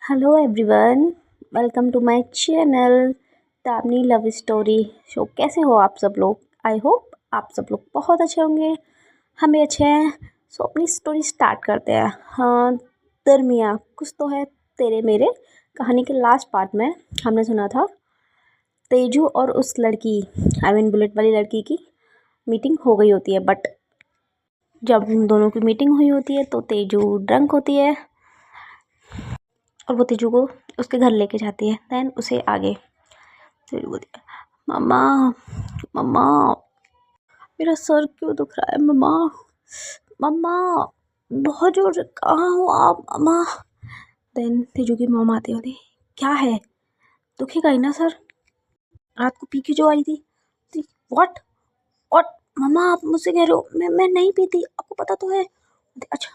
Hello everyone, welcome to my channel तामनी love story show. कैसे हो आप सब लोग? आई होप आप सब लोग बहुत अच्छे होंगे। हम भी अच्छे हैं। सो अपनी स्टोरी स्टार्ट करते हैं। हाँ, दरमिया कुछ तो है तेरे मेरे कहानी के लास्ट पार्ट में हमने सुना था तेजू और उस लड़की बुलेट वाली लड़की की मीटिंग हो गई होती है। बट जब उन दोनों की मीटिंग हुई होती है तो तेजू ड्रंक होती है और वो तेजू को उसके घर लेके जाती है। देन उसे आगे तेजू बोलती है, मम्मा मम्मा मेरा सर क्यों दुख रहा है? मम्मा मम्मा बहुत जोर से, कहाँ हो आप मम्मा? देन तेजू की मॉम आती होती, क्या है? दुखेगा ही ना सर, रात को पी के जो आई थी। व्हाट व्हाट मम्मा, आप मुझसे कह रहे हो? मैं नहीं पीती, आपको पता तो है। अच्छा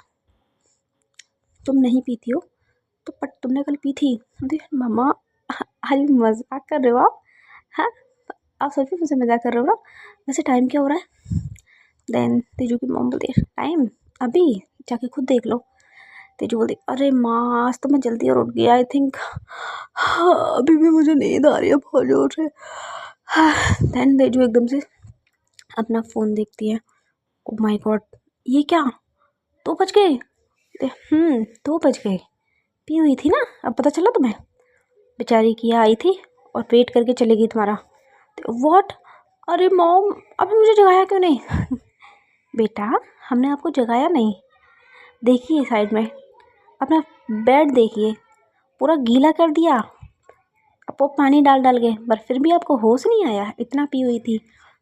तुम नहीं पीती हो तो बट तुमने कल पी थी। मम्मा अरे मजाक कर रहे हो आप? हाँ, आप सच में मुझसे मजाक कर रहे हो ना? वैसे टाइम क्या हो रहा है? देन तेजू की मॉम बोलती है, टाइम अभी जाके खुद देख लो। तेजू बोलती, अरे माँ आज तो मैं जल्दी और उठ गया आई थिंक। अभी भी मुझे नींद आ रही है बहुत जोर से। देन तेजू एकदम से अपना फ़ोन देखती है। ओ माय गॉड, ये क्या 2 बज गए? 2 बज गए। पी हुई थी ना, अब पता चला तुम्हें? बेचारी किया आई थी और वेट करके चली गई तुम्हारा। व्हाट? अरे मॉम अभी मुझे जगाया क्यों नहीं? बेटा हमने आपको जगाया नहीं, देखिए साइड में अपना बेड देखिए, पूरा गीला कर दिया। अब वो पानी डाल डाल के, पर फिर भी आपको होश नहीं आया? इतना पी हुई थी।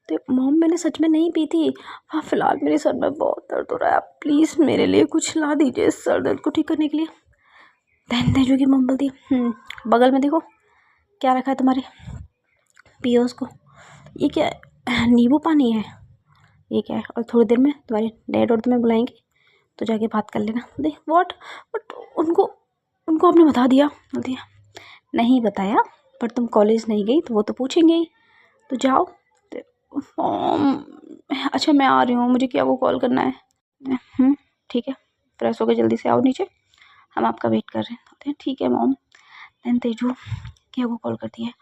तो मॉम मैंने सच में नहीं पी थी। हाँ फिलहाल मेरे सर में बहुत दर्द हो रहा है, आप प्लीज़ मेरे लिए कुछ ला दीजिए इस सर दर्द को ठीक करने के लिए। देन तेजू की मॉम बोलती, बगल में देखो क्या रखा है तुम्हारे, पियो उसको। ये क्या है? नींबू पानी है। ये क्या है? और थोड़ी देर में तुम्हारे डैड और तुम्हें बुलाएंगे तो जाके बात कर लेना। देख व्हाट? बट उनको उनको आपने बता दिया? बोलती है, नहीं बताया, पर तुम कॉलेज नहीं गई तो वो तो पूछेंगे ही, तो जाओ। मॉम अच्छा मैं आ रही हूँ, मुझे क्या वो कॉल करना है। ठीक है, फ्रेश होकर जल्दी से आओ नीचे, हम आपका वेट कर रहे हैं। बोलते हैं ठीक है मॉम। देन तेजू क्या वो कॉल करती है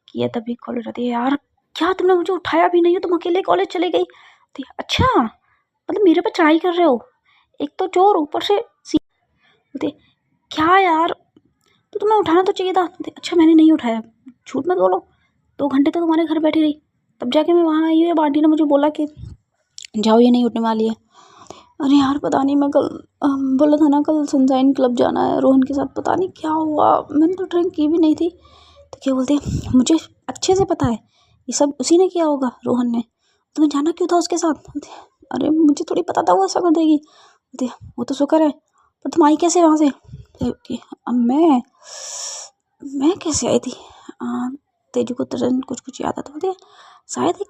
कि ये तभी कॉल रहती है, यार क्या तुमने मुझे उठाया भी नहीं हो, तुम अकेले कॉलेज चले गई? अच्छा मतलब मेरे पे चढ़ाई कर रहे हो, एक तो चोर ऊपर से बोलते क्या यार, तो तुम्हें उठाना तो चाहिए था। अच्छा मैंने नहीं उठाया, झूठ मत बोलो, 2 घंटे तो तुम्हारे घर बैठी रही, तब जाके मैं वहाँ आई हूँ। आंटी ने मुझे बोला कि जाओ ये नहीं उठने वाली है। अरे यार पता नहीं, मैं कल बोला था ना कल सनशाइन क्लब जाना है रोहन के साथ, पता नहीं क्या हुआ, मैंने तो ड्रिंक की भी नहीं थी। तो क्या बोलते हैं, मुझे अच्छे से पता है ये सब उसी ने किया होगा, रोहन ने। तुम्हें जाना क्यों था उसके साथ? अरे मुझे थोड़ी पता था वो ऐसा कर देगी। वो तो शुक्र है, पर तुम आई कैसे वहाँ से? अब मैं कैसे आई थी? तेजू को तुरंत कुछ कुछ याद आता। बोलते शायद एक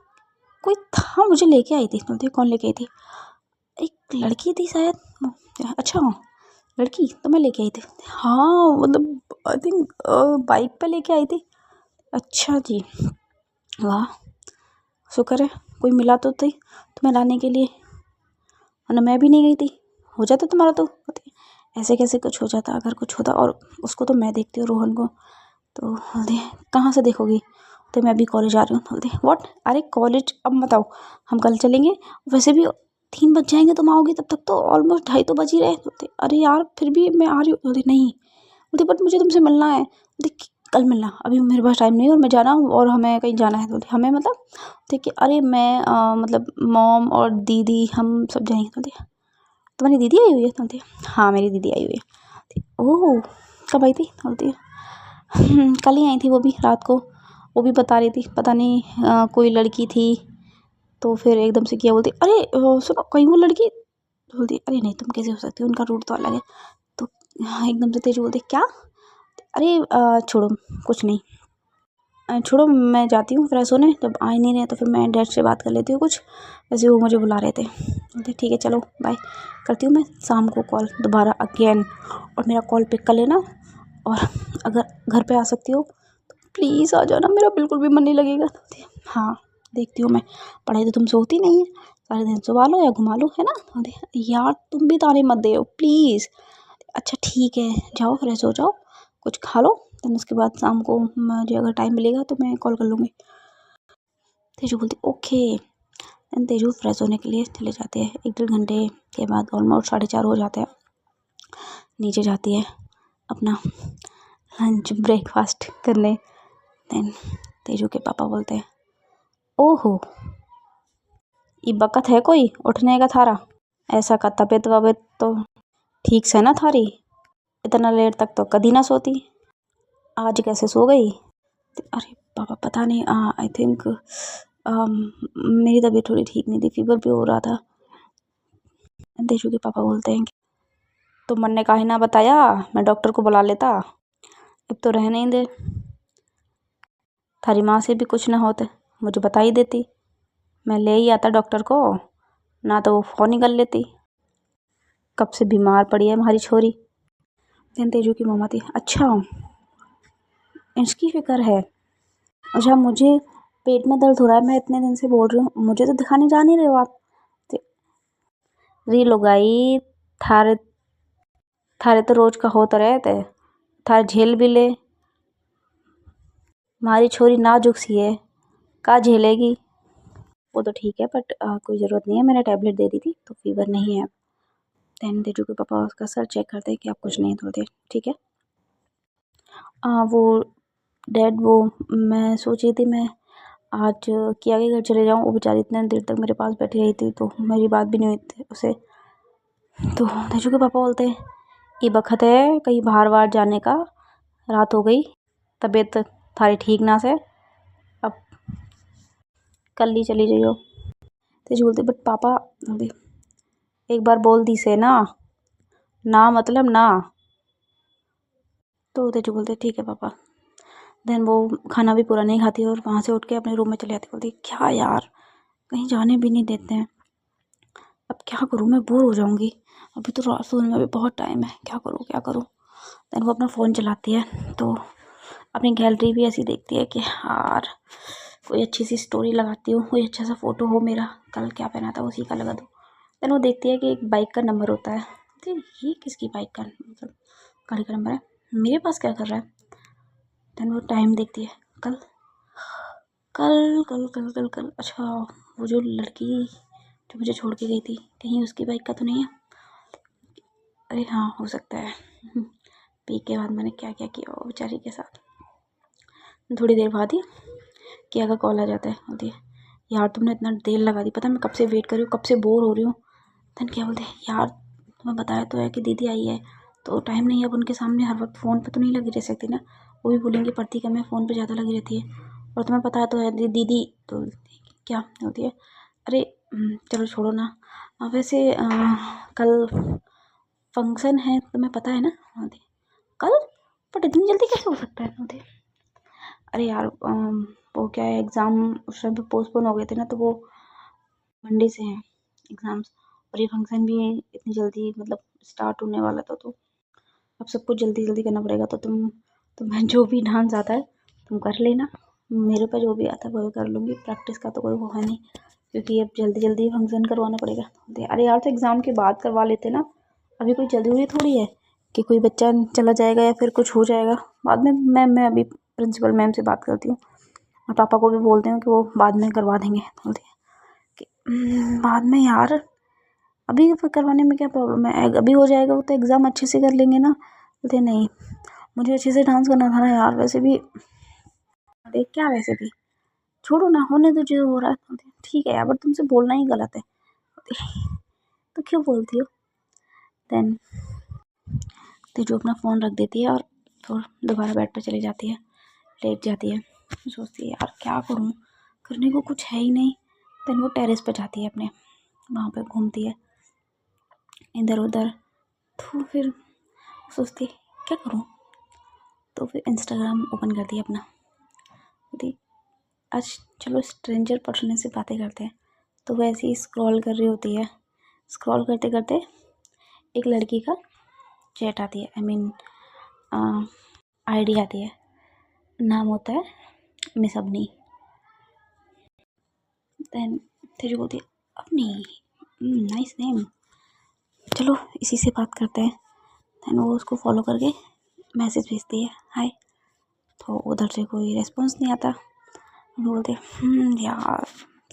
कोई था मुझे लेके आई थी। बोलते कौन लेके आई थी? एक लड़की थी शायद। अच्छा लड़की तो मैं लेके आई थी। हाँ मतलब आई थिंक बाइक पे लेके आई थी। अच्छा जी, वाह शुक्र है कोई मिला तो थी तुम्हें लाने के लिए, वरना मैं भी नहीं गई थी। हो जाता तुम्हारा तो। ऐसे कैसे कुछ हो जाता अगर कुछ होता, और उसको तो मैं देखती हूँ रोहन को। तो बोलते कहाँ से देखोगी? तो मैं अभी कॉलेज आ रही हूँ। बोलते व्हाट? अरे कॉलेज अब मत आओ, हम कल चलेंगे, वैसे भी 3 बज जाएंगे, तुम आओगी तब तक तो ऑलमोस्ट 2:30 तो बज ही रहे। बोलते अरे यार फिर भी मैं आ रही हूँ। बोलते नहीं, बोलते बट मुझे तुमसे मिलना है। बोलते कल मिलना, अभी मेरे पास टाइम नहीं है और मैं जाना हूँ और हमें कहीं जाना है। बोलते हमें मतलब? देखिए अरे मैं मतलब मॉम और दीदी हम सब जाएंगे। बोलते तुम्हारी दीदी आई हुई है? बोलती हाँ मेरी दीदी आई हुई है। ओह कब आई थी? बोलती कल ही आई थी, वो भी रात को। वो भी बता रही थी पता नहीं कोई लड़की थी, तो फिर एकदम से किया। बोलती अरे सुनो कहीं वो लड़की। बोलती अरे नहीं तुम कैसे हो सकती हो, उनका रूट तो अलग है। तो एकदम से तेज बोलती क्या? अरे छोड़ो कुछ नहीं, छोड़ो मैं जाती हूँ फ्रेश होने, जब आ ही नहीं रहे तो फिर मैं डैड से बात कर लेती हूँ कुछ, वैसे वो मुझे बुला रहे थे। बोलते ठीक है चलो बाय, करती हूँ मैं शाम को कॉल दोबारा अगेन, और मेरा कॉल पिक कर लेना, और अगर घर पे आ सकती हो तो प्लीज़ आ जाना, मेरा बिल्कुल भी मन नहीं लगेगा। हाँ देखती हूँ मैं, पढ़ाई तो तुमसे होती नहीं है, सारे दिन सुबह लो या घुमा लो है ना। यार तुम भी ताने मत दे प्लीज़। अच्छा ठीक है जाओ फ्रेश हो जाओ, कुछ खा लो, देन उसके बाद शाम को मुझे अगर टाइम मिलेगा तो मैं कॉल कर लूँगी। तेजू बोलती ओके। देन तेजू फ्रेश होने के लिए चले जाते हैं। 1-1.5 घंटे के बाद ऑलमोस्ट 4:30 हो जाते हैं। नीचे जाती है अपना लंच ब्रेकफास्ट करने। देन तेजू के पापा बोलते हैं ओहो, ये बकत है कोई उठने का थारा? ऐसा का तबीयत वबीयत तो ठीक से ना थारी? इतना लेट तक तो कभी ना सोती, आज कैसे सो गई? अरे पापा पता नहीं, आई थिंक मेरी तबीयत थोड़ी ठीक नहीं थी, फीवर भी हो रहा था। तेजू के पापा बोलते हैं कि तो मन ने काहे ना बताया, मैं डॉक्टर को बुला लेता। अब तो रहने ही दे, थारी माँ से भी कुछ ना होते मुझे बता ही देती, मैं ले ही आता डॉक्टर को, ना तो वो फ़ोन ही कर लेती। कब से बीमार पड़ी है हमारी छोरी। देन तेजू की मम्मा थी अच्छा इसकी फिक्र है। अच्छा मुझे पेट में दर्द हो रहा है, मैं इतने दिन से बोल रही हूँ, मुझे तो दिखाने जा नहीं रहे हो आप। री लुगाई, थारे थारे तो रोज का होता रहते, थारे झेल भी ले, हमारी छोरी नाजुक सी है, का झेलेगी? वो तो ठीक है बट कोई ज़रूरत नहीं है, मैंने टैबलेट दे दी थी तो फीवर नहीं है। देन तेजू के पापा उसका सर चेक करते हैं कि आप कुछ नहीं बोलते, ठीक है। वो डैड वो मैं सोच रही थी मैं आज किया के घर चले जाऊँ, वो बेचारी इतने देर तक मेरे पास बैठी रही थी तो मेरी बात भी नहीं हुई थी उसे। तो तेजू के पापा बोलते हैं ये बखत है कहीं बाहर वार जाने का, रात हो गई, तबीयत थारी ठीक ना से, अब कल ही चली जाइयो। तेजू बोलते बट पापा एक बार बोल दी से ना, ना मतलब ना। तो तेजू बोलते ठीक है पापा। देन वो खाना भी पूरा नहीं खाती और वहाँ से उठ के अपने रूम में चली आती, बोलती क्या यार कहीं जाने भी नहीं देते हैं, अब क्या करूँ, मैं बोर हो जाऊँगी, अभी तो रात सोने में भी बहुत टाइम है, क्या करूँ क्या करूँ। देन वो अपना फ़ोन चलाती है तो अपनी गैलरी भी ऐसी देखती है कि यार कोई अच्छी सी स्टोरी लगाती हूँ, कोई अच्छा सा फ़ोटो हो मेरा, कल क्या पहना था उसी का लगा दूँ। देन वो देखती है कि एक बाइक का नंबर होता है, तो ये किसकी बाइक का मतलब गाड़ी का नंबर है, मेरे पास क्या कर रहा है। देन वो टाइम देखती है, कल कल कल कल कल कल अच्छा वो जो लड़की जो मुझे छोड़ के गई थी कहीं उसकी बाइक का तो नहीं है। अरे हाँ हो सकता है। पी के बाद मैंने क्या क्या किया वो बेचारी के साथ। थोड़ी देर बाद ही किया का कॉल आ जाता है, बोलती है यार तुमने इतना देर लगा दी, पता मैं कब से वेट कर रही हूँ, कब से बोर हो रही हूँ। देन क्या बोलते हैं यार तुम्हें बताया तो है कि दीदी आई है तो टाइम नहीं है, अब उनके सामने हर वक्त फ़ोन पे तो नहीं लगी रह सकती ना, वो भी बोलेंगे पढ़ती कम है, फ़ोन पे ज़्यादा लगी रहती है, और तुम्हें पता तो है दीदी। तो क्या होती है अरे चलो छोड़ो ना, वैसे कल फंक्शन है तुम्हें पता है ना। होती कल, बट इतनी जल्दी कैसे हो सकता है। होती अरे यार वो क्या है एग्ज़ाम उस टाइम पे पोस्टपोन हो गए थे ना, तो वो मंडे से हैं एग्ज़ाम्स, और ये फंक्शन भी इतनी जल्दी मतलब स्टार्ट होने वाला था, तो अब सब कुछ जल्दी जल्दी करना पड़ेगा। तो तुम्हें जो भी डांस आता है तुम कर लेना, मेरे पे जो भी आता है वो कर लूँगी, प्रैक्टिस का तो कोई वो है नहीं, क्योंकि अब जल्दी जल्दी फंक्शन करवाना पड़ेगा। अरे यार तो एग्ज़ाम के बाद करवा लेते ना, अभी कोई जरूरी थोड़ी है कि कोई बच्चा चला जाएगा या फिर कुछ हो जाएगा। बाद में मैं अभी प्रिंसिपल मैम से बात करती हूँ और पापा को भी बोलते हैं कि वो बाद में करवा देंगे। बोलते हैं कि बाद में यार अभी करवाने में क्या प्रॉब्लम है, अभी हो जाएगा वो तो एग्ज़ाम अच्छे से कर लेंगे ना। बोलते नहीं मुझे अच्छे से डांस करना था ना यार, वैसे भी देख क्या वैसे भी छोड़ो ना, होने दो जो हो रहा है। ठीक है यार बट तुमसे बोलना ही गलत है। तो क्यों बोलती हो। देन तेजू अपना फ़ोन रख देती है और फिर दोबारा बेड पर चली जाती है, लेट जाती है, सोचती है यार क्या करूँ, करने को कुछ है ही नहीं। देन वो टेरेस पर जाती है अपने, वहाँ पे घूमती है इधर उधर, तो फिर सोचती है क्या करूँ, तो फिर इंस्टाग्राम ओपन करती है अपना, बोलती आज चलो स्ट्रेंजर पर्सन से बातें करते हैं। तो वैसे ही स्क्रॉल कर रही होती है, स्क्रॉल करते करते एक लड़की का चैट आती है, आई मीन आईडी आती है, नाम होता है मिस अपनी। देन तेजू बोलती है अपनी नाइस नेम, चलो इसी से बात करते हैं। देन वो उसको फॉलो करके मैसेज भेजती है हाय, तो उधर से कोई रिस्पॉन्स नहीं आता। बोलते यार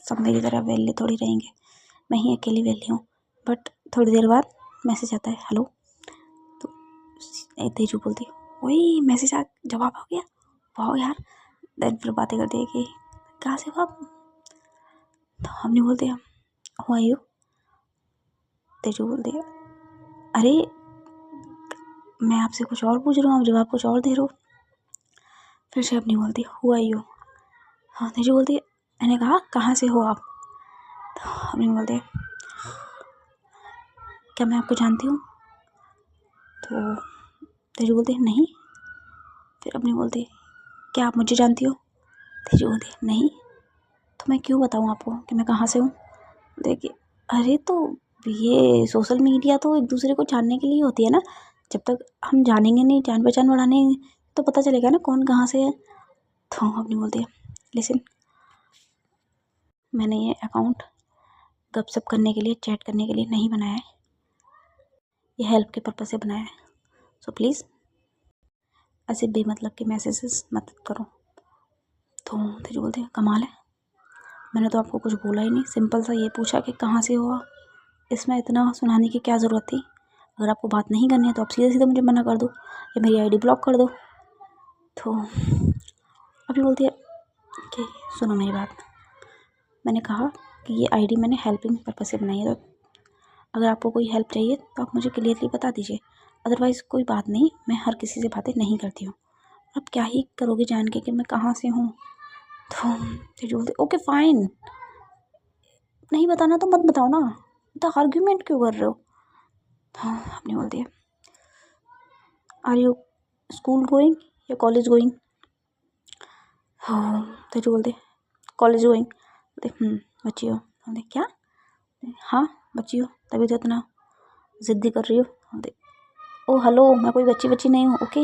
सब मेरी तरह वेले थोड़ी रहेंगे, मैं ही अकेली वेली हूँ। बट थोड़ी देर बाद मैसेज आता है हेलो, तो तेजू बोलती वही मैसेज आ, जवाब आ गया, वाह यार। देन फिर बातें करती है कि कहाँ से हो आप, तो हमने बोलते हैं हु आर यू। तेजू बोलती है अरे मैं आपसे कुछ और पूछ रहा हूँ, आप जवाब कुछ और दे रहे हो। फिर से अपनी बोलती हु आर यू। हाँ तेजू बोलती है, मैंने कहा कहाँ से हो आप, तो अपनी बोलते क्या मैं आपको जानती हूँ, तो तेजू बोलती है नहीं। फिर अपनी बोलती क्या आप मुझे जानती हो, तेजू बोलती नहीं, तो मैं क्यों बताऊँ आपको कि मैं कहाँ से हूँ। देखिए अरे तो ये सोशल मीडिया तो एक दूसरे को जानने के लिए होती है ना, जब तक हम जानेंगे नहीं, जान पहचान बढ़ाने तो पता चलेगा ना कौन कहाँ से है। तो अपनी बोलती है लिसन, मैंने ये अकाउंट गपशप करने के लिए, चैट करने के लिए नहीं बनाया है, ये हेल्प के पर्पज़ से बनाया है। सो प्लीज़ ऐसे बेमतलब के मैसेजेस मत करो। तो तेजू बोलते हैं कमाल है, मैंने तो आपको कुछ बोला ही नहीं, सिंपल सा ये पूछा कि कहाँ से हो आप, इसमें इतना सुनाने की क्या ज़रूरत थी। अगर आपको बात नहीं करनी है तो आप सीधे सीधे मुझे मना कर दो या मेरी आईडी ब्लॉक कर दो। तो अभी बोलती है कि सुनो मेरी बात, मैंने कहा कि ये आईडी मैंने हेल्पिंग पर्पज़ से बनाई है, तो अगर आपको कोई हेल्प चाहिए तो आप मुझे क्लियरली बता दीजिए, अदरवाइज़ कोई बात नहीं, मैं हर किसी से बातें नहीं करती हूँ। आप क्या ही करोगे जान के कि मैं कहाँ से हूँ। तो तेजू बोलते ओके फाइन, नहीं बताना तो मत बताओ ना, तो आर्ग्यूमेंट क्यों कर रहे हो। हाँ अपनी बोलती है आर यू स्कूल गोइंग या कॉलेज गोइंग। हाँ तेजू बोलते कॉलेज गोइंग। बोलते बच्ची हो। बोलते क्या, हाँ बच्ची हो, तभी तो इतना ज़िद्दी कर रही हो। बोलते ओ हेलो, मैं कोई बच्ची बच्ची नहीं हूँ, ओके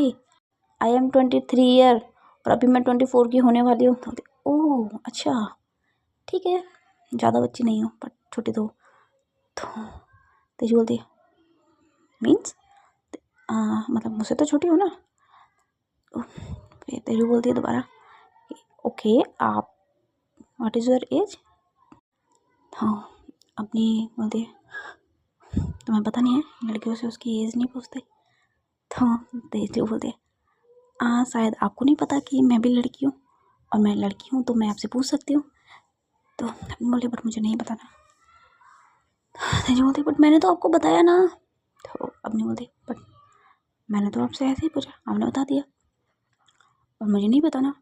आई एम 23 ईयर और अभी मैं 24 की होने वाली हूँ। बोलते ओह अच्छा ठीक है, ज़्यादा बच्ची नहीं हो बट छोटी तो। तेजू बोलती मीन्स मतलब मुझसे तो छोटी हो ना। फिर तेजू बोलती है दोबारा ओके आप व्हाट इज़ योर एज। हाँ अपनी बोलती है तुम्हें पता नहीं है लड़कियों से उसकी एज नहीं पूछते। तो तेजू बोलती है शायद आपको नहीं पता कि मैं भी लड़की हूँ और मैं लड़की हूँ तो मैं आपसे पूछ सकती हूँ। तो अपनी बोलती बट मुझे नहीं बताना। तेजू बोलती बट मैंने तो आपको बताया ना। तो अपनी बोलती बट मैंने तो आपसे ऐसे ही पूछा, आपने बता दिया और मुझे नहीं बताना।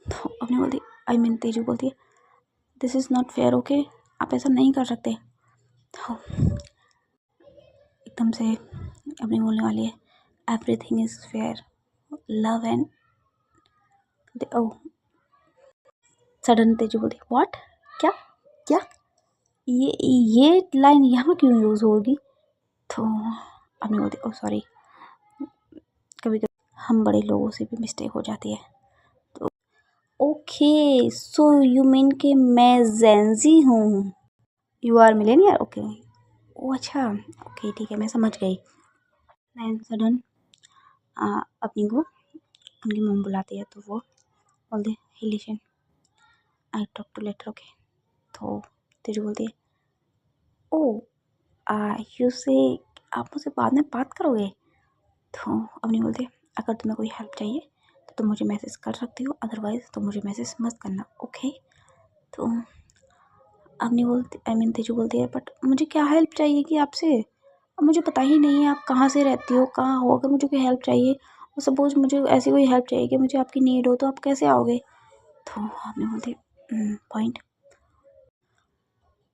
तो अपनी बोलती आई मीन तेजू बोलती है this is not fair okay, आप ऐसा नहीं कर सकते। तो एकदम से अपनी बोलने वाली है everything is fair love and oh. Sudden Teju बोलती व्हाट, क्या क्या, ये लाइन यहाँ क्यों यूज़ होगी। तो अपनी बोलती ओ सॉरी, कभी कभी हम बड़े लोगों से भी मिस्टेक हो जाती है। तो ओके सो यू मीन कि मैं जेंजी हूँ, यू आर मिलेनियर ओके। ओ अच्छा ओके ठीक है मैं समझ गई। देन सडन अपनी को उनकी मम्मी बुलाती है तो वो बोलते hey listen I talk to later okay. तो तेजू बोलती है ओ यू से आप मुझसे बाद में बात करोगे। तो अपनी बोलती है अगर तुम्हें कोई हेल्प चाहिए तो तुम मुझे मैसेज कर सकती हो, अदरवाइज़ तो मुझे मैसेज मत करना ओके। तो अपनी बोलती आई मीन तेजू बोलती है बट मुझे क्या हेल्प चाहिए कि आपसे, अब मुझे पता ही नहीं है आप कहाँ से रहती हो, कहाँ हो, अगर मुझे कोई हेल्प चाहिए और सपोज़ मुझे ऐसी कोई हेल्प चाहिए कि मुझे आपकी नीड हो तो आप कैसे आओगे। तो आपने बोलते पॉइंट।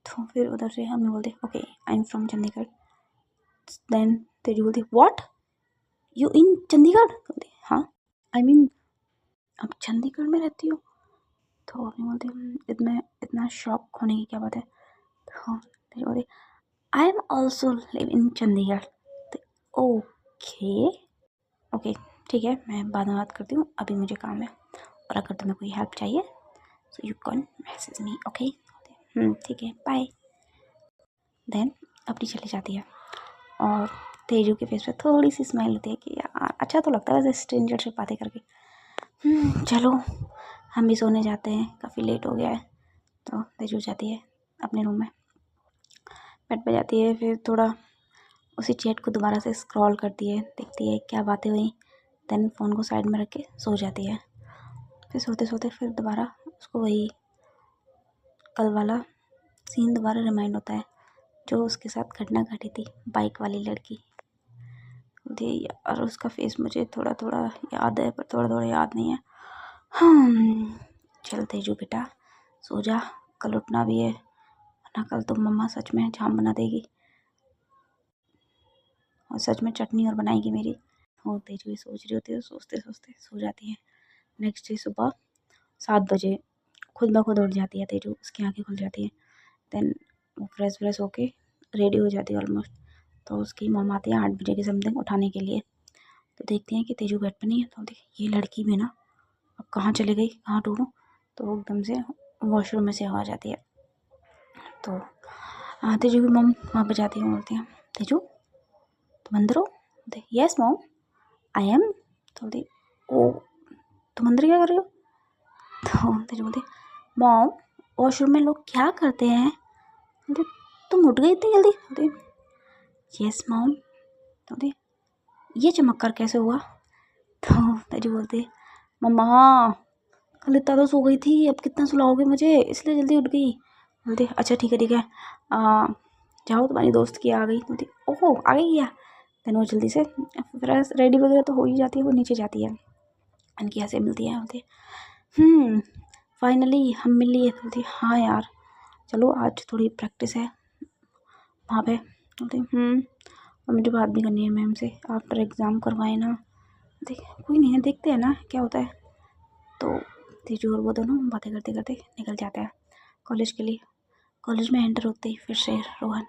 तो फिर उधर से हमने बोलते okay I am from Chandigarh. Then Teju बोलती व्हाट यू इन चंडीगढ़। बोलती हाँ आई मीन आप चंडीगढ़ में रहती हो। तो आपने बोलते इतना इतना शॉक होने की क्या बात है। तो तेजू बोलती I am also live in Chandigarh. Okay okay ठीक है मैं बाद में बात करती हूँ, अभी मुझे काम है, और अगर तुम्हें कोई हेल्प चाहिए so you can message me okay. ठीक है बाय। देन अपनी चली जाती है और तेजू के फेस पे थोड़ी सी स्माइल होती है कि यार अच्छा तो लगता है वैसे स्ट्रेंजर से बातें करके। चलो हम भी सोने जाते हैं, काफ़ी लेट हो गया है। तो तेजू जाती है अपने रूम में, बेड पे जाती है, फिर थोड़ा उसी चैट को दोबारा से स्क्रॉल करती है, देखती है क्या बातें हुई, देन फ़ोन को साइड में रख के सो जाती है। फिर सोते सोते फिर दोबारा उसको वही कल वाला सीन दोबारा रिमाइंड होता है जो उसके साथ घटना घटी थी, बाइक वाली लड़की थी यार। उसका फेस मुझे थोड़ा थोड़ा याद है पर थोड़ा थोड़ा याद नहीं है। चल तेजू बेटा सो जा, कल उठना भी है, वरना कल तो मम्मा सच में जाम बना देगी और सच में चटनी और बनाएगी मेरी। और तेजू ये सोच रही होती है, सोचते सोचते सो जाती है। नेक्स्ट डे सुबह 7 बजे खुद ब खुद उठ जाती है तेजू, उसकी आंखें खुल जाती है। देन वो फ्रेश व्रेश होके रेडी हो जाती है ऑलमोस्ट। तो उसकी मम्मा आती है 8 बजे के समथिंग उठाने के लिए। तो देखती हैं कि तेजू बेड पे नहीं है, तो देख ये लड़की भी ना अब कहाँ चली गई, कहाँ ढूंढूं। तो वो एकदम से वॉशरूम में से आवाज़ आती है। तो तेजू की मम वहाँ पर जाती है, बोलती हैं तेजू तुम अंदर हो? Yes mom I am. तो बोलती ओ तुम अंदर क्या कर रही हो? तो तेजू बोलती मॉम वॉशरूम में लोग क्या करते हैं? बोलती तुम उठ गई इतनी जल्दी? बोलती यस मॉम। तो बोलती ये चमत्कार कैसे हुआ? तो तेजू बोलती मम्मा कल इतना तो सो गई थी, अब कितना सुलाओगे मुझे, इसलिए जल्दी उठ गई। बोलती अच्छा ठीक है जाओ तुम्हारी दोस्त की आ गई। बोलती ओहो आ गई क्या? देन वो जल्दी से फ्रेश रेडी वगैरह तो हो ही जाती है, वो नीचे जाती है, उनकी ऐसे मिलती है। बोलती फाइनली हम मिल लिए। बोलती हाँ यार चलो आज थोड़ी प्रैक्टिस है वहाँ पे। बोलती और मुझे बात भी करनी है मैम से, आफ्टर एग्ज़ाम करवाए ना। देख कोई नहीं है, देखते हैं ना क्या होता है। तो तेजू और वो दोनों बातें करते करते निकल जाते हैं कॉलेज के लिए। कॉलेज में एंटर होते ही फिर से रोहन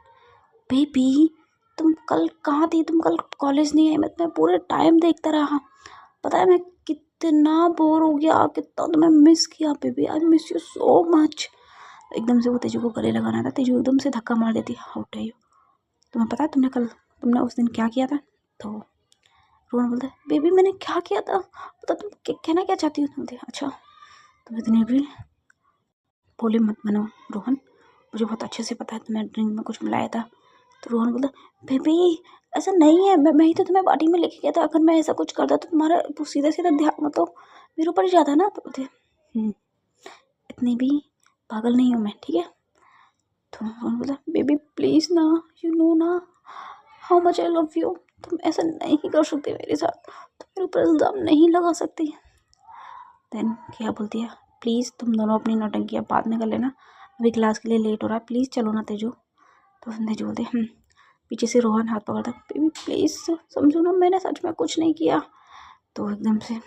बेबी तुम कल कहाँ थी, तुम कल कॉलेज नहीं आई? मैं तुम्हें पूरे टाइम देखता रहा, पता है मैं कितना बोर हो गया, कितना तुम्हें मिस किया baby, I miss you so much. एकदम से वो तेजू को गले लगाना था, तेजू एकदम से धक्का मार देती, हाउ डे यू, तुम्हें पता है तुमने उस दिन क्या किया था? तो रोहन बोलता है बेबी मैंने क्या किया था, पता तुम कहना क्या चाहती हो? बोलती अच्छा तुम इतनी भी भोले मत बनो रोहन, मुझे बहुत अच्छे से पता है तुमने ड्रिंक में कुछ मिलाया था। तो रोहन बोलता बेबी ऐसा नहीं है, मैं ही तो तुम्हें पार्टी में लेके गया था, अगर मैं ऐसा कुछ करता तो तुम्हारा सीधा सीधा ध्यान मतलब मेरे ऊपर ही जाता ना। तो बोलते इतनी भी पागल नहीं हूँ मैं, ठीक है। तो रोहन बोलता बेबी प्लीज़ ना, यू नो ना how much I love you, तुम ऐसा नहीं कर सकते मेरे साथ, तुम मेरे ऊपर इल्ज़ाम नहीं लगा सकती। देन क्या बोलती है प्लीज़ तुम दोनों अपनी नौटंकी अब बाद में कर लेना, अभी क्लास के लिए लेट हो रहा है, प्लीज़ चलो ना तेजू। तो तेजू बोलते पीछे से रोहन हाथ पकड़ता बेबी प्लीज़ समझो ना, मैंने सच में कुछ नहीं किया। तो एकदम से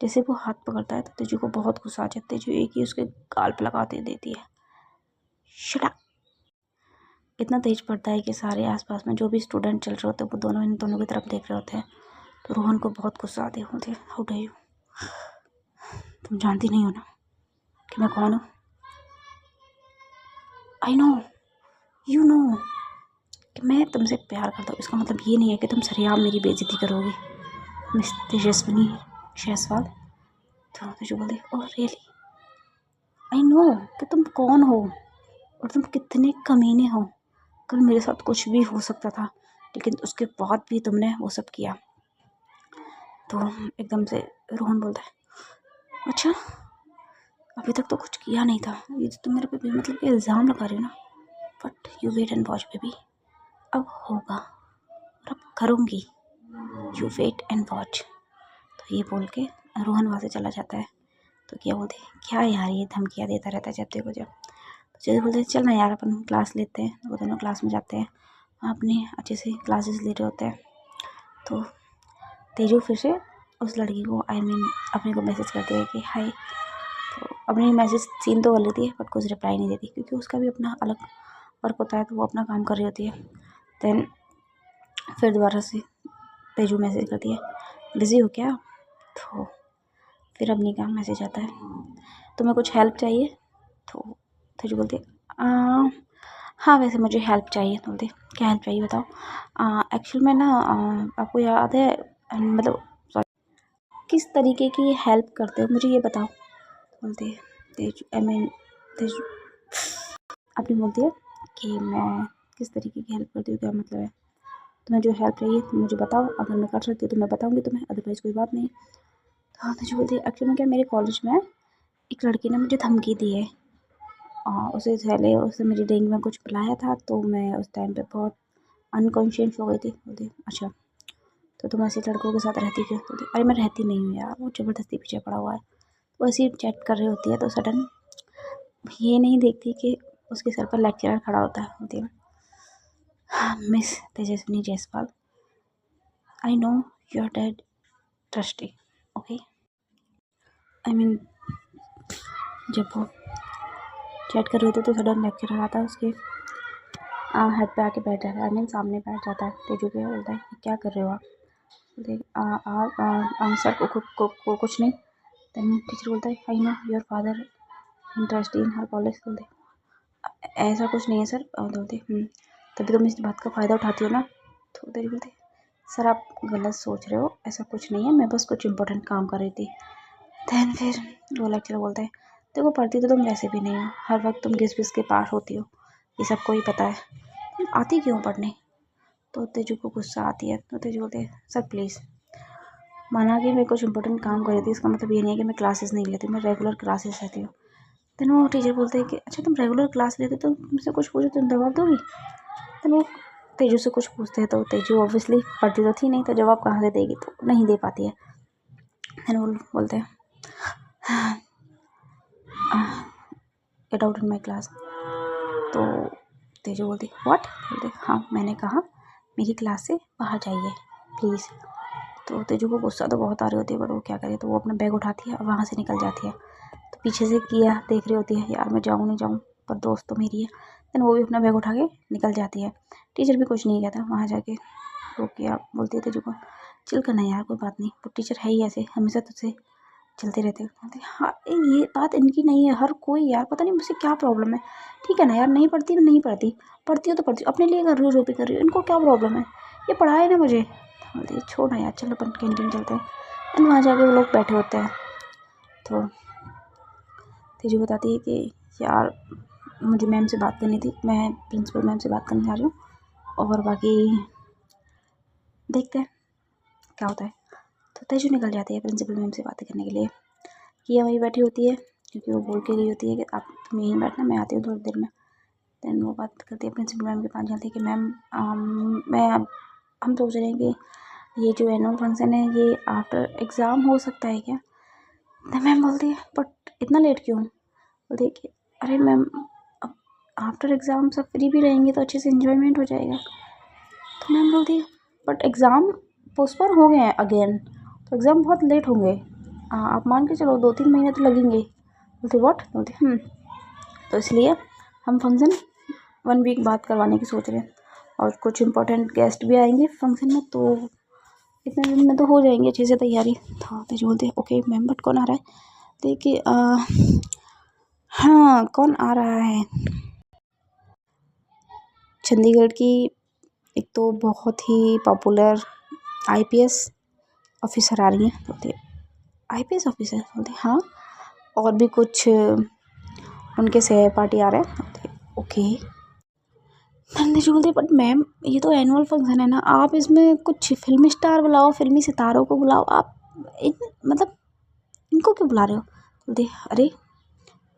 जैसे वो हाथ पकड़ता है तो तेजू को बहुत गुस्सा आ जाता है, तेजू एक ही उसके गाल पर लगाते देती है, शट अप। इतना तेज पड़ता है कि सारे आसपास में जो भी स्टूडेंट चल रहे होते हैं वो दोनों इन दोनों की तरफ देख रहे होते हैं। तो रोहन को बहुत गुस्सा आती होती है, हाउ डू यू, तुम जानती नहीं हो ना कि मैं कौन हूँ? आई नो यू नो कि मैं तुमसे प्यार करता हूँ, इसका मतलब ये नहीं है कि तुम सरेआम मेरी बेइज्जती करोगे मिस तेजस्विनी जायसवाल। तो तेजू बोलती ओह रियली आई नो कि तुम कौन हो और तुम कितने कमीने हो, कल मेरे साथ कुछ भी हो सकता था लेकिन उसके बाद भी तुमने वो सब किया। तो एकदम से रोहन बोलता है अच्छा अभी तक तो कुछ किया नहीं था, ये तो तुम मेरे पे मतलब कि इल्ज़ाम लगा रही हो ना, but you wait and watch baby, अब होगा और अब करूँगी, यू वेट एंड वॉच। तो ये बोल के रोहन वहाँ से चला जाता है। तो क्या बोलते क्या यार ये धमकियाँ देता रहता है जब देखो जब। तो जैसे बोलते चल ना यार अपन क्लास लेते हैं, वो दोनों क्लास में जाते हैं, वहाँ अपनी अच्छे से क्लासेस ले रहे होते हैं। तो तेजू फिर से उस लड़की को अपने को मैसेज करती है कि हाय। तो अपनी मैसेज सीन तो कर लेती है बट कुछ रिप्लाई नहीं देती क्योंकि उसका भी अपना अलग वर्क होता है, तो वो अपना काम कर रही होती है। देन फिर दोबारा से तेजू मैसेज करती है बिज़ी हो क्या? तो फिर अपनी का मैसेज आता है तुम्हें कुछ हेल्प चाहिए? तो तेजू बोलती है हाँ वैसे मुझे हेल्प चाहिए। बोलते क्या हेल्प चाहिए बताओ। एक्चुअल में ना आपको याद है मतलब किस तरीके की हेल्प करते हो मुझे ये बताओ। बोलते तेज आई मीन तेज अपनी बोलती है कि मैं किस तरीके की हेल्प करती हूँ, क्या मतलब है। तुम्हें जो हेल्प चाहिए तुम मुझे बताओ, अगर मैं कर सकती हूँ तो मैं बताऊँगी तुम्हें, अदरवाइज़ कोई बात नहीं। तो हाँ तेज बोलती है एक्चुअली में क्या मेरे कॉलेज में एक लड़की ने मुझे धमकी दी है। उसे पहले उसने मेरी रिंग में कुछ पिलाया था तो मैं उस टाइम पे बहुत अनकॉन्शियस हो गई थी। बोलती अच्छा तो तुम ऐसे लड़कों के साथ रहती क्यों। बोलती अरे मैं रहती नहीं हूँ यार, वो ज़बरदस्ती पीछे पड़ा हुआ है। वो ऐसे ही चैट कर रही होती है तो सडन ये नहीं देखती कि उसके सर पर लेक्चरर खड़ा होता है। बोलती है miss Tejaswini Jaiswal, I know you are dead trustee okay. I mean जब वो चैट कर रहे होते तो सडन लेक्चरर आता है उसके हेड पे आके बैठ जाता है। आई मीन सामने बैठ जाता है। तेजू के बोलता है क्या कर रहे हो आप। बोलते सर को कुछ नहीं। देन टीचर बोलता है I know your father interest in her college. बोलते ऐसा कुछ नहीं है सर। बोलते तभी तुम इस बात का फ़ायदा उठाती हो ना। तो तेरी बोलते सर आप गलत सोच रहे हो, ऐसा कुछ नहीं है, मैं बस कुछ इंपॉर्टेंट काम कर रही थी। दैन फिर वो लेक्चर बोलता है देखो पढ़ती तो तुम वैसे भी नहीं हो, हर वक्त तुम घिस घिस के पास होती हो, ये सबको ही पता है, तुम आती क्यों पढ़ने। तो तेजू को गुस्सा आती है। तो तेजू बोलते हैं सर प्लीज़, माना कि मैं कुछ इंपॉर्टेंट काम कर रही थी, इसका मतलब ये नहीं है कि मैं क्लासेस नहीं लेती, मैं रेगुलर क्लासेस लेती हूँ। देन वो टीचर बोलते हैं कि अच्छा तुम रेगुलर क्लास लेते तो तुमसे कुछ पूछो तुम जवाब दोगी। देन वो तेजू से कुछ पूछते हैं तो तेजू ऑब्वियसली पढ़ती तो थी नहीं तो जवाब कहाँ से देगी, तो नहीं दे पाती है। देन वो बोलते हैं get out in my class. तो तेजू बोलती व्हाट। बोलते हाँ मैंने कहा मेरी क्लास से बाहर जाइए प्लीज़। तो तेजू को गुस्सा तो बहुत आ रही होती है बट वो क्या करे, तो वो अपना बैग उठाती है और वहाँ से निकल जाती है। तो पीछे से किया देख रही होती है यार मैं जाऊँ नहीं जाऊँ, पर दोस्त तो मेरी है। देन वो भी अपना बैग उठा के निकल जाती है। टीचर भी कुछ नहीं कहता वहाँ जाके। तो क्या बोलती है तेजू को चिल करना यार कोई बात नहीं, वो टीचर है ही ऐसे, हमेशा तुझसे चलते रहते हैं। बोलती हाँ ये बात इनकी नहीं है, हर कोई यार पता नहीं मुझसे क्या प्रॉब्लम है। ठीक है ना यार, नहीं पढ़ती तो नहीं पढ़ती, पढ़ती हो तो पढ़ती हो, अपने लिए कर रही हो जो भी कर रही हो, इनको क्या प्रॉब्लम है, ये पढ़ाए ना मुझे। बोलती छोड़ ना यार चलो अपन कैंटीन चलते हैं। एंड वहाँ जाके वो लोग बैठे होते हैं। तो तेजू बताती है कि यार मुझे मैम से बात करनी थी, मैं प्रिंसिपल मैम से बात करने जा रही हूँ और बाकी देखते हैं क्या होता है। तो तेजू निकल जाती है प्रिंसिपल मैम से बातें करने के लिए। किया वहीं बैठी होती है क्योंकि वो बोल के गई होती है कि आप तुम यहीं बैठना, मैं आती हूँ थोड़ी देर में। देन वो बात करती है प्रिंसिपल मैम के पास जाती है कि मैम मैं हम सोच रहे हैं कि ये जो एनुअल फंक्शन है ये आफ्टर एग्ज़ाम हो सकता है क्या। तो मैम बोलती है बट इतना लेट क्यों। बोलती है कि अरे मैम अब आफ्टर एग्ज़ाम सब फ्री भी रहेंगे तो अच्छे से इन्जॉयमेंट हो जाएगा। तो मैम बोलती है बट एग्ज़ाम पोस्टपोन हो गए हैं अगेन, तो एग्ज़ाम बहुत लेट होंगे, आप मान के चलो 2-3 महीने तो लगेंगे। बोलते व्हाट। बोलते तो इसलिए हम फंक्शन 1 वीक बाद करवाने की सोच रहे हैं और कुछ इंपॉर्टेंट गेस्ट भी आएंगे फंक्शन में, तो इतने दिन में तो हो जाएंगे अच्छे से तैयारी। तो तेजू बोलते हैं ओके मैम बट कौन आ रहा है। देखिए हाँ कौन आ रहा है, चंडीगढ़ की एक तो बहुत ही पॉपुलर आईपीएस ऑफिसर आ रही हैं। बोलते आईपीएस ऑफिसर। बोलते हाँ और भी कुछ उनके सहपाठी आ रहे हैं। बोलते ओके। तेजू बोलते बट मैम ये तो एनुअल फंक्शन है ना, आप इसमें कुछ फिल्मी स्टार बुलाओ, फिल्मी सितारों को बुलाओ, आप मतलब इनको क्यों बुला रहे हो। बोलते अरे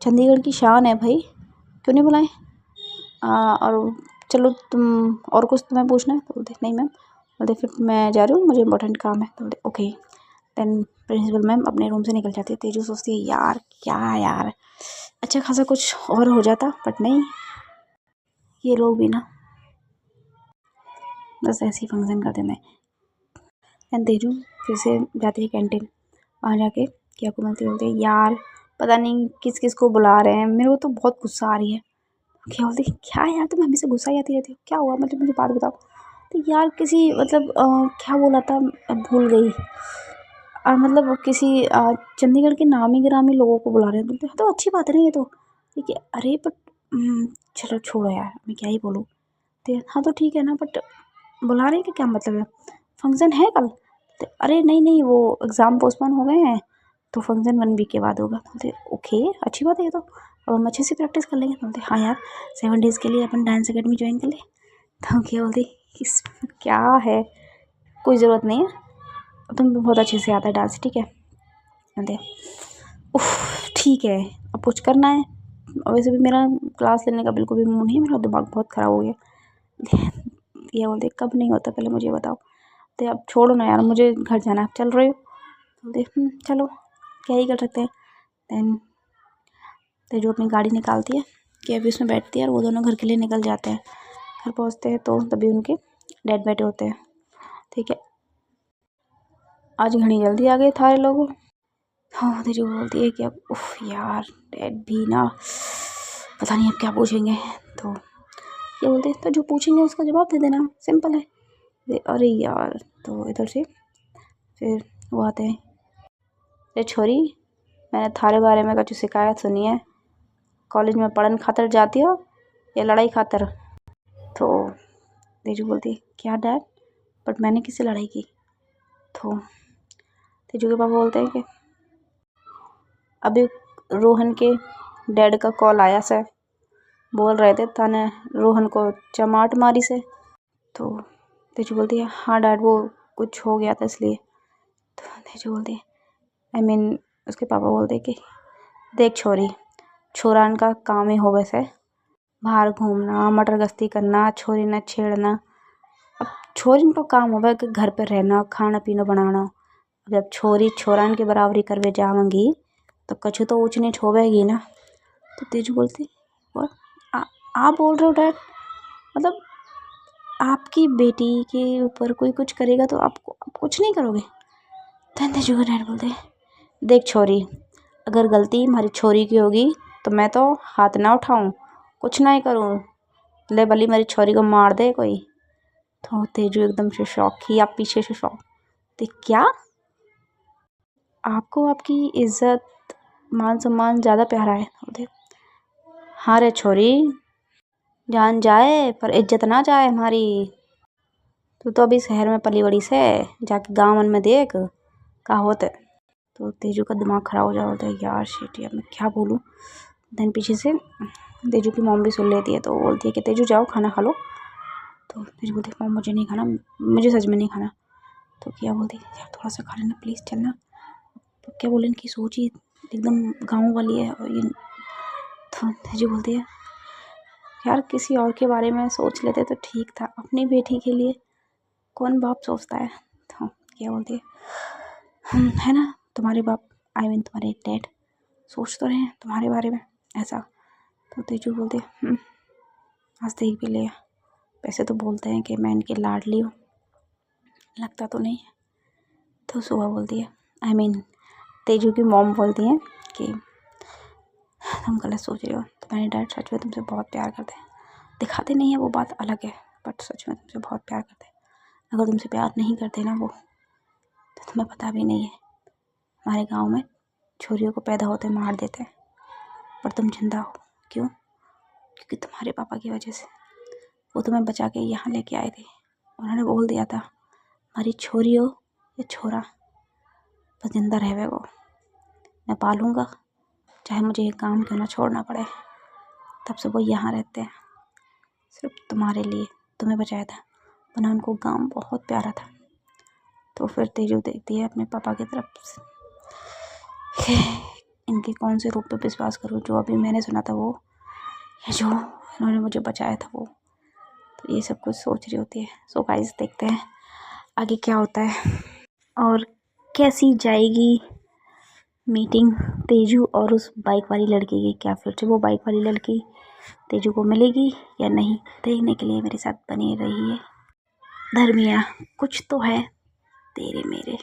चंडीगढ़ की शान है भाई, क्यों नहीं बुलाएं। और चलो तुम और कुछ तुम्हें पूछना है। तो बोलते नहीं मैम। बोलते फिर मैं जा रही हूँ, मुझे इंपॉर्टेंट काम है। तो बोलते ओके। देन प्रिंसिपल मैम अपने रूम से निकल जाती है। तेजू सोचती है यार क्या यार अच्छा खासा कुछ और हो जाता, बट नहीं ये लोग भी ना बस ऐसे ही फंक्शन कर देना है। एंड तेजू फिर से जाती है कैंटीन, वहाँ जाके क्या को बोलती है यार पता नहीं किस किस को बुला रहे हैं, मेरे को तो बहुत गुस्सा आ रही है। क्या बोलती क्या यार तुम हमेशा गुस्सा ही आती रहती हो, क्या हुआ मतलब मुझे बात बताओ। तो यार किसी मतलब क्या बोला था भूल गई, मतलब किसी चंडीगढ़ के नामी गिरामी लोगों को बुला रहे हैं। बोलते तो अच्छी बात है ना ये तो, ठीक है। अरे बट चलो छोड़ो यार, मैं क्या ही बोलूँ। तो हाँ तो ठीक है ना, बट बुला रहे हैं कि क्या मतलब है, फंक्शन है कल। तो अरे नहीं नहीं, वो एग्ज़ाम पोस्टपोन हो गए हैं, तो फंक्शन 1 वीक के बाद होगा। बोलते ओके, अच्छी बात है ये तो, अब हम अच्छे से प्रैक्टिस कर लेंगे। बोलते हाँ यार, 7 डेज़ के लिए अपन डांस अकेडमी ज्वाइन कर ले। तो क्या बोलते, इस क्या है, कोई ज़रूरत नहीं है, तुम बहुत अच्छे से आता है डांस, ठीक है। बोलते उफ ठीक है, अब कुछ करना है। वैसे भी मेरा क्लास लेने का बिल्कुल भी मूड नहीं है, मेरा दिमाग बहुत ख़राब हो गया। ये बोलते कब नहीं होता, पहले मुझे बताओ। तो अब छोड़ो ना यार, मुझे घर जाना है, चल रहे हो। बोलते चलो, क्या ही कर सकते हैं। दैन तेजू अपनी गाड़ी निकालती है कि अभी उसमें बैठती है, और वो दोनों घर के लिए निकल जाते हैं। घर पहुंचते हैं तो तभी उनके डैड बैठे होते हैं, ठीक है। आज घनी जल्दी आ गए थारे लोग। हाँ तेजू बोलती है कि अब उफ यार, डैड भी ना पता नहीं अब क्या पूछेंगे। तो ये बोलते हैं तो जो पूछेंगे उसका जवाब दे देना, सिंपल है। अरे यार, तो इधर से फिर वो आते हैं, अरे छोरी, मैंने थारे बारे में कुछ शिकायत सुनी है, कॉलेज में पढ़न खातर जाती हो या लड़ाई खातर। तो तेजू बोलती है क्या डैड, बट मैंने किससे लड़ाई की। तो तेजू के पापा बोलते हैं कि अभी रोहन के डैड का कॉल आया से, बोल रहे थे थाने रोहन को चमाट मारी से। तो तेजू बोलती है हाँ डैड, वो कुछ हो गया था इसलिए। तो तेजू बोलती है उसके पापा बोलते कि देख छोरी, छोरान का काम ही हो वैसे बाहर घूमना, मटर गश्ती करना, छोरी न छेड़ना। अब छोरी को काम होगा कि घर पे रहना, खाना पीना बनाना। अब जब छोरी छोरान की बराबरी करवे जावेंगी तो कछु तो ऊँच नीच होवेगी ना। तो तेजू बोलती और आप बोल रहे हो डैड, मतलब आपकी बेटी के ऊपर कोई कुछ करेगा तो आप कुछ नहीं करोगे। तो तेजू का डैड बोलते देख छोरी, अगर गलती हमारी छोरी की होगी तो मैं तो हाथ ना उठाऊं, कुछ ना ही करूं, ले भली मेरी छोरी को मार दे कोई। तो तेजू एकदम से शॉक ही, आप पीछे से शॉक, तो क्या आपको आपकी इज्जत मान सम्मान ज़्यादा प्यारा है। बोलते हाँ रे छोरी, जान जाए पर इज्जत ना जाए हमारी। तू तो अभी शहर में पली बड़ी से, जाके गाँव में देख का होते। तो तेजू का दिमाग ख़राब हो जाता है, यार शिट यार मैं क्या बोलूँ। देन पीछे से तेजू की मॉम भी सुन लेती है, तो वो बोलती है कि तेजू जाओ खाना खा लो। तो तेजू बोलती है मॉम मुझे नहीं खाना, मुझे सच में नहीं खाना। तो क्या बोलती है यार थोड़ा सा खा लेना प्लीज़, चलना। तो क्या बोले, इनकी सोच ही एकदम गाँव वाली है। और ये तो तेजू बोलती है यार किसी और के बारे में सोच लेते तो ठीक था, अपनी बेटी के लिए कौन बाप सोचता है। तो क्या बोलती है है ना, तुम्हारे बाप तुम्हारे डैड सोच तो रहे हैं तुम्हारे बारे में ऐसा। तो तेजू बोलते आज देख भी लिया, वैसे तो बोलते हैं कि मैं इनकी लाडली हूँ, लगता तो नहीं है। तो सुबह बोलती है तेजू की मॉम बोलती हैं कि तुम गलत सोच रही हो, तुम्हारे डैड सच में तुमसे बहुत प्यार करते हैं, दिखाते नहीं है वो बात अलग है, बट सच में तुमसे बहुत प्यार करते हैं। अगर तुमसे प्यार नहीं करते ना वो, तो तुम्हें पता भी नहीं है, हमारे गांव में छोरियों को पैदा होते मार देते हैं, पर तुम जिंदा हो। क्यों? क्योंकि तुम्हारे पापा की वजह से, वो तुम्हें बचा के यहाँ लेके आए थे। उन्होंने बोल दिया था हमारी छोरी हो या छोरा, बस जिंदा रहे वो, मैं पालूँगा, चाहे मुझे ये काम क्यों ना छोड़ना पड़े। तब से वो यहाँ रहते हैं सिर्फ तुम्हारे लिए, तुम्हें बचाया था, वरना उनको गांव बहुत प्यारा था। तो फिर तेजू देखती है अपने पापा की तरफ से, इनके कौन से रूप पे विश्वास करूँ, जो अभी मैंने सुना था वो, या जो इन्होंने मुझे बचाया था वो। तो ये सब कुछ सोच रही होती है। सो गाइस देखते हैं आगे क्या होता है और कैसी जाएगी मीटिंग तेजू और उस बाइक वाली लड़की की। क्या फिर से वो बाइक वाली लड़की तेजू को मिलेगी या नहीं, देखने के लिए मेरे साथ बने रहिए। धर्मिया कुछ तो है तेरे मेरे।